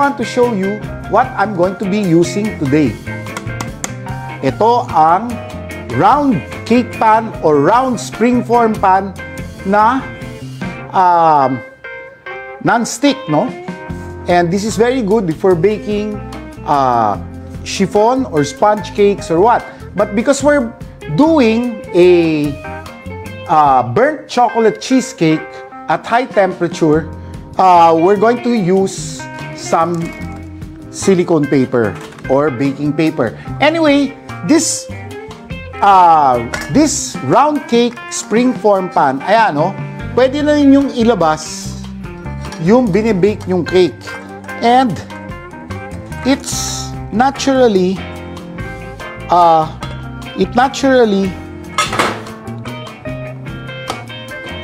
want to show you what I'm going to be using today. Ito ang round cake pan or round springform pan na non-stick, no? And this is very good for baking chiffon or sponge cakes or what. But because we're doing a burnt chocolate cheesecake at high temperature, we're going to use some silicone paper or baking paper. Anyway, this round cake springform pan, ayan, no? Pwede na rin yung ilabas yung binibake yung cake. And it's naturally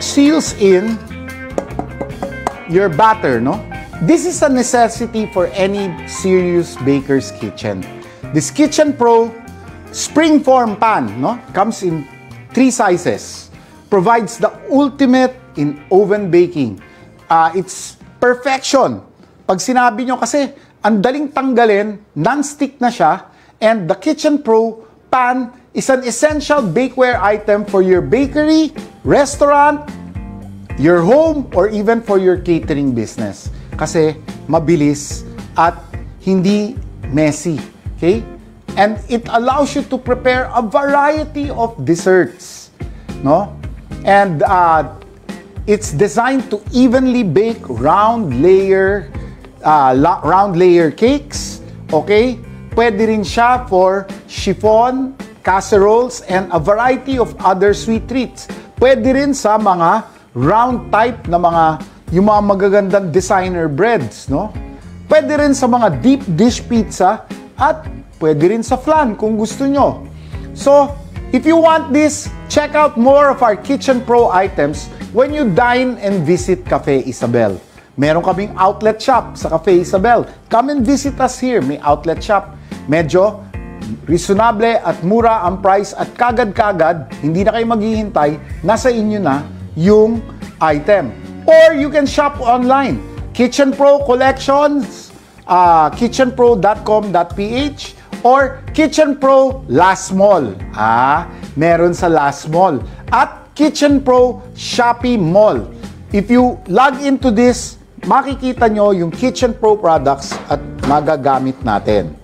seals in your batter, no? This is a necessity for any serious baker's kitchen. This Kitchen Pro springform pan, no, comes in 3 sizes. Provides the ultimate in oven baking. It's perfection. Pag sinabi nyo kasi, ang daling tanggalin, non-stick na siya, and the Kitchen Pro pan is an essential bakeware item for your bakery, restaurant, your home, or even for your catering business. Kasi mabilis at hindi messy. Okay? And it allows you to prepare a variety of desserts. No? And it's designed to evenly bake round layer cakes. Okay? Pwede rin siya for chiffon, casseroles, and a variety of other sweet treats. Pwede rin sa mga round type na yung mga magagandang designer breads, no? Pwede rin sa mga deep dish pizza at pwede rin sa flan kung gusto nyo. So, if you want this, check out more of our Kitchen Pro items when you dine and visit Cafe Isabel. Meron kaming outlet shop sa Cafe Isabel. Come and visit us here. May outlet shop. Medyo reasonable at mura ang price at kagad-kagad, hindi na kayo maghihintay, nasa inyo na yung item. Or you can shop online. Kitchen Pro Collections, kitchenpro.com.ph or Kitchen Pro Last Mall. Meron sa Last Mall. At Kitchen Pro Shopee Mall. If you log into this, makikita nyo yung Kitchen Pro products at magagamit natin.